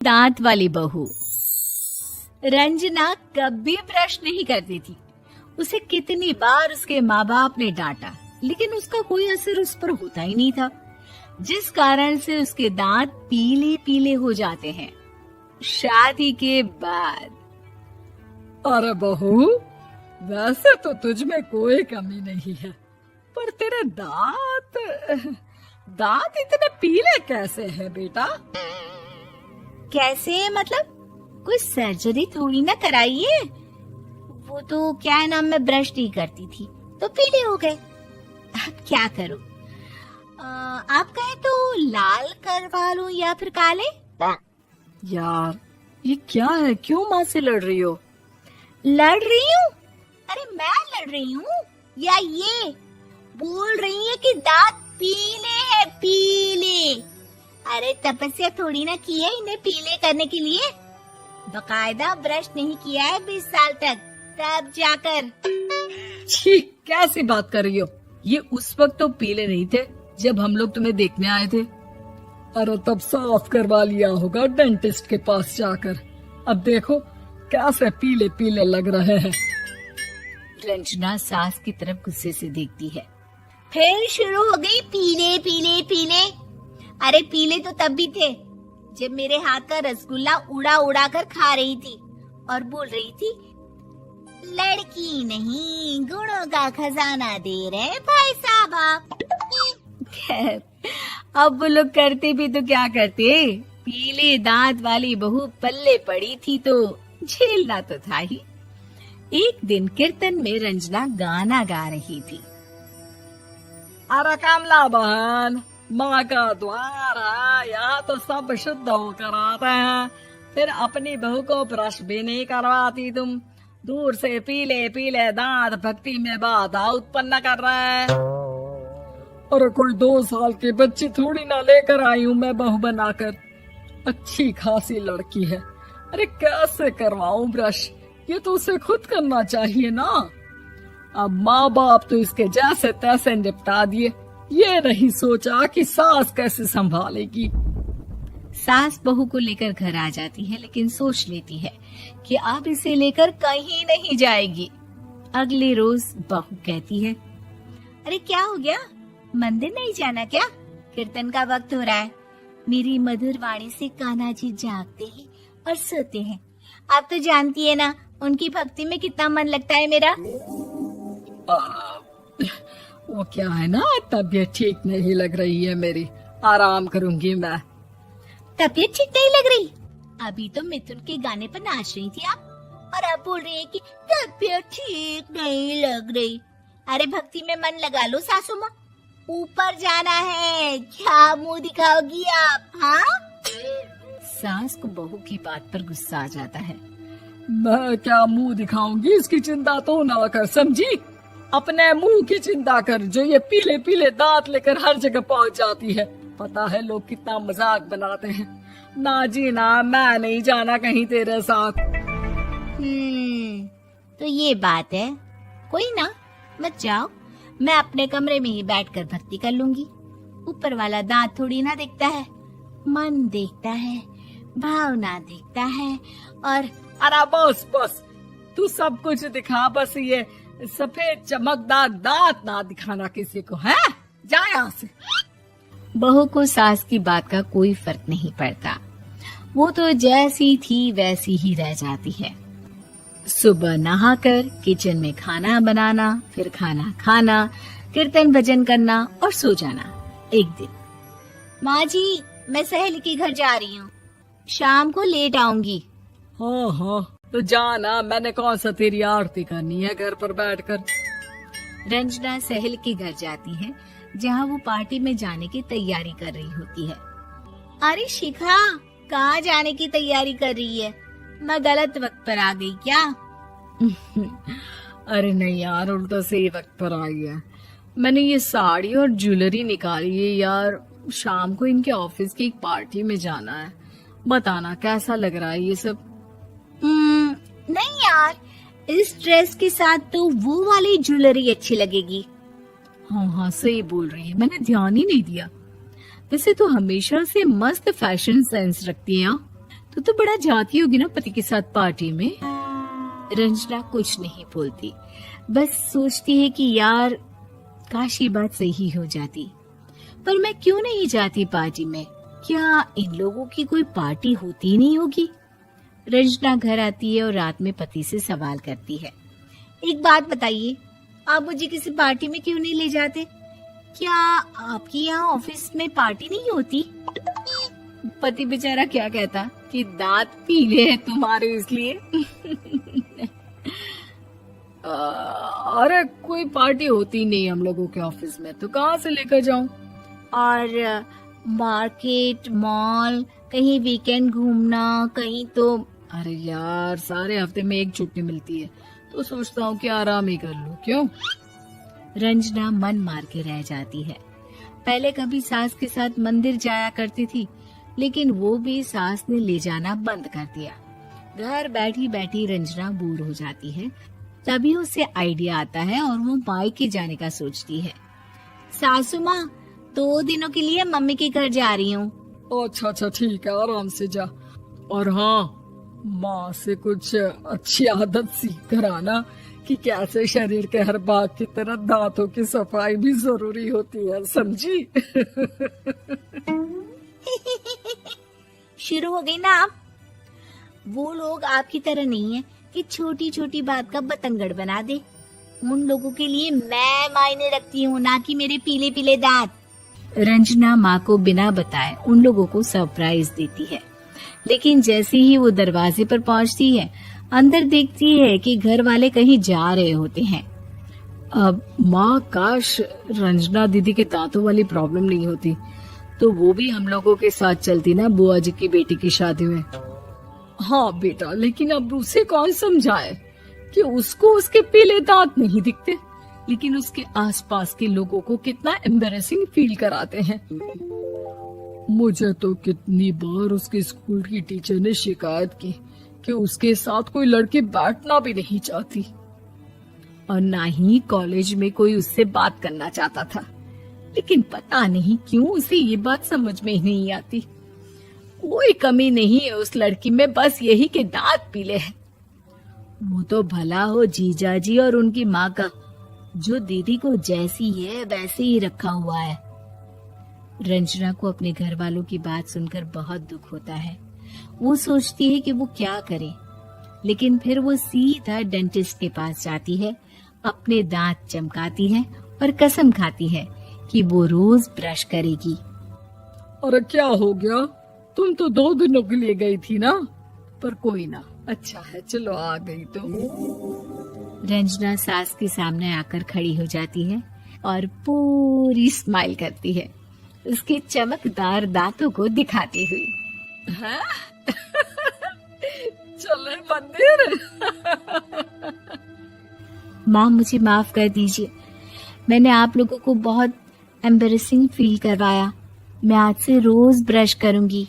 दांत वाली बहू। रंजना कभी ब्रश नहीं करती थी। उसे कितनी बार उसके माँ बाप ने डांटा, लेकिन उसका कोई असर उस पर होता ही नहीं था, जिस कारण से उसके दांत पीले पीले हो जाते हैं। शादी के बाद। अरे बहू, वैसे तो तुझ में कोई कमी नहीं है, पर तेरे दांत इतने पीले कैसे हैं बेटा? कैसे मतलब? कोई सर्जरी थोड़ी ना कराइए। वो तो क्या है ना, मैं ब्रश नहीं करती थी तो पीले हो गए। अब क्या करूं? आप कहें तो लाल करवा लूं या फिर काले? यार ये क्या है, क्यों माँ से लड़ रही हो? लड़ रही हूँ? अरे मैं लड़ रही हूँ या ये बोल रही है कि दांत पीले हैं, पीले। अरे तपस्या थोड़ी ना की है इन्हें पीले करने के लिए। बकायदा ब्रश नहीं किया है 20 साल तक, तब जाकर। छी, कैसी बात कर रही हो? ये उस वक्त तो पीले नहीं थे जब हम लोग तुम्हें देखने आए थे। अरे तब साफ करवा लिया होगा डेंटिस्ट के पास जाकर। अब देखो कैसे पीले पीले लग रहे हैं। रंजना सास की तरफ गुस्से से देखती है। फिर शुरू हो गई पीले पीले पीले। अरे पीले तो तब भी थे जब मेरे हाथ का रसगुल्ला उड़ा उड़ा कर खा रही थी और बोल रही थी, लड़की नहीं गुणों का खजाना दे रहे भाई साहब आप। खैर, अब वो लोग करते भी तो क्या करते, पीले दांत वाली बहू पल्ले पड़ी थी तो झेलना तो था ही। एक दिन कीर्तन में रंजना गाना गा रही थी। अरे कमला बहन, माँ का द्वार है, यहाँ तो सब शुद्ध होकर आते हैं, फिर अपनी बहू को ब्रश भी नहीं करवाती तुम। दूर से पीले पीले दांत भक्ति में बाधा उत्पन्न कर रहे हैं। और कोई 2 साल की बच्ची थोड़ी ना लेकर आई हूँ मैं बहू बनाकर। अच्छी खासी लड़की है, अरे कैसे करवाऊं ब्रश? ये तो उसे खुद करना चाहिए ना। अब माँ बाप तो इसके जैसे तैसे निपटा दिए, ये नहीं सोचा कि सास कैसे संभालेगी। सास बहू को लेकर घर आ जाती है, लेकिन सोच लेती है कि अब इसे लेकर कहीं नहीं जाएगी। अगले रोज बहू कहती है, अरे क्या हो गया, मंदिर नहीं जाना क्या? कीर्तन का वक्त हो रहा है। मेरी मधुर वाणी से कान्हा जी जागते हैं और सोते हैं। आप तो जानती है ना उनकी भक्ति में कितना मन लगता है मेरा। वो क्या है ना, तबीयत ठीक नहीं लग रही है मेरी, आराम करूंगी मैं। तबीयत ठीक नहीं लग रही? अभी तो मिथुन के गाने पर नाच रही थी आप, और अब बोल रही है कि तबीयत ठीक नहीं लग रही। अरे भक्ति में मन लगा लो सासू माँ, ऊपर जाना है, क्या मुंह दिखाओगी आप? हाँ? सास को बहू की बात पर गुस्सा आ जाता है। मैं क्या मुंह दिखाऊंगी, इसकी चिंता तो ना कर, समझी? अपने मुंह की चिंता कर, जो ये पीले पीले दांत लेकर हर जगह पहुंच जाती है। पता है लोग कितना मजाक बनाते हैं। ना जी ना, मैं नहीं जाना कहीं तेरे साथ। तो ये बात है। कोई ना, मत जाओ, मैं अपने कमरे में ही बैठकर भक्ति कर लूंगी। ऊपर वाला दांत थोड़ी ना देखता है, मन देखता है, भावना देखता है। और अरे बस बस, तू सब कुछ दिखा, बस ये सफेद चमकदार दांत ना दिखाना किसी को, है? जा यहाँ से। बहू को सास की बात का कोई फर्क नहीं पड़ता, वो तो जैसी थी वैसी ही रह जाती है। सुबह नहाकर किचन में खाना बनाना, फिर खाना खाना, कीर्तन भजन करना और सो जाना। एक दिन, माँ जी मैं सहेली के घर जा रही हूँ, शाम को लेट आऊंगी। हाँ हाँ, तो जाना, मैंने कौन सा तेरी आरती करनी है घर पर बैठकर। रंजना सहेली के घर जाती है, जहाँ वो पार्टी में जाने की तैयारी कर रही होती है। अरे शिखा, कहाँ जाने की तैयारी कर रही है? मैं गलत वक्त पर आ गई क्या? अरे नहीं यार, उल्टा सही वक्त पर आई है। मैंने ये साड़ी और ज्वेलरी निकाली है यार, शाम को इनके ऑफिस की एक पार्टी में जाना है। बताना कैसा लग रहा है ये सब? नहीं यार, इस ड्रेस के साथ तो वो वाली ज्वेलरी अच्छी लगेगी। हाँ हाँ सही बोल रही है, मैंने ध्यान ही नहीं दिया। वैसे तो हमेशा से मस्त फैशन सेंस रखती है। तो बड़ा जाती होगी ना पति के साथ पार्टी में। रंजना कुछ नहीं बोलती, बस सोचती है कि यार काश ये बात सही हो जाती, पर मैं क्यों नहीं जाती पार्टी में? क्या इन लोगों की कोई पार्टी होती नहीं होगी? रंजना घर आती है और रात में पति से सवाल करती है, एक बात बताइए, आप मुझे किसी पार्टी में क्यों नहीं ले जाते? क्या आपकी यहाँ ऑफिस में पार्टी नहीं होती? पति बेचारा क्या कहता कि दांत पीले हैं तुम्हारे इसलिए। अरे कोई पार्टी होती नहीं हम लोगों के ऑफिस में, तो कहाँ से लेकर जाऊं? और मार्केट, मॉल, कहीं वीकेंड घूमना, कहीं तो। अरे यार सारे हफ्ते में एक छुट्टी मिलती है, तो सोचता हूँ कि आराम ही कर लूं। क्यों? रंजना मन मार के रह जाती है। पहले कभी सास के साथ मंदिर जाया करती थी, लेकिन वो भी सास ने ले जाना बंद कर दिया। घर बैठी बैठी रंजना बोर हो जाती है। तभी उसे आइडिया आता है और वो मायके जाने का सोचती है। सासू माँ, 2 दिनों के लिए मम्मी के घर जा रही हूँ। अच्छा ठीक है, आराम से जा। और हाँ, माँ से कुछ अच्छी आदत सीख कर आना कि कैसे शरीर के हर भाग की तरह दांतों की सफाई भी जरूरी होती है, समझी? शुरू हो गई ना आप? वो लोग आपकी तरह नहीं है कि छोटी छोटी बात का बतंगड़ बना दे। उन लोगों के लिए मैं मायने रखती हूँ, ना कि मेरे पीले पीले दांत। रंजना माँ को बिना बताए उन लोगों को सरप्राइज देती है, लेकिन जैसे ही वो दरवाजे पर पहुँचती है, अंदर देखती है कि घर वाले कहीं जा रहे होते हैं। अब माँ, काश रंजना दीदी के दांतों वाली प्रॉब्लम नहीं होती, तो वो भी हम लोगों के साथ चलती ना बुआ जी की बेटी की शादी में। हाँ बेटा, लेकिन अब उसे कौन समझाए कि उसको उसके पीले दांत नहीं दिखते, लेकिन उसके आसपास के लोगों को कितना एम्बैरेसिंग फील कराते हैं। मुझे तो कितनी बार उसके स्कूल की टीचर ने शिकायत की कि उसके साथ कोई लड़की बैठना भी नहीं चाहती, और ना ही कॉलेज में कोई उससे बात करना चाहता था। लेकिन पता नहीं क्यों उसे ये बात समझ में ही नहीं आती। कोई कमी नहीं है उस लड़की में, बस यही कि दांत पीले हैं। वो तो भला हो जीजा जी और उनकी माँ का, जो दीदी को जैसी है वैसे ही रखा हुआ है। रंजना को अपने घर वालों की बात सुनकर बहुत दुख होता है। वो सोचती है कि वो क्या करे, लेकिन फिर वो सीधा डेंटिस्ट के पास जाती है, अपने दांत चमकाती है और कसम खाती है कि वो रोज ब्रश करेगी। अरे क्या हो गया? तुम तो 2 दिनों के लिए गई थी ना, पर कोई ना, अच्छा है, चलो आ गई तो। रंजना सास के सामने आकर खड़ी हो जाती है और पूरी स्माइल करती है, उसके चमकदार दांतों को दिखाती हुई। चले मंदिर। माँ, मुझे माफ कर दीजिए, मैंने आप लोगों को बहुत एम्बैरेसिंग फील करवाया। मैं आज से रोज ब्रश करूंगी।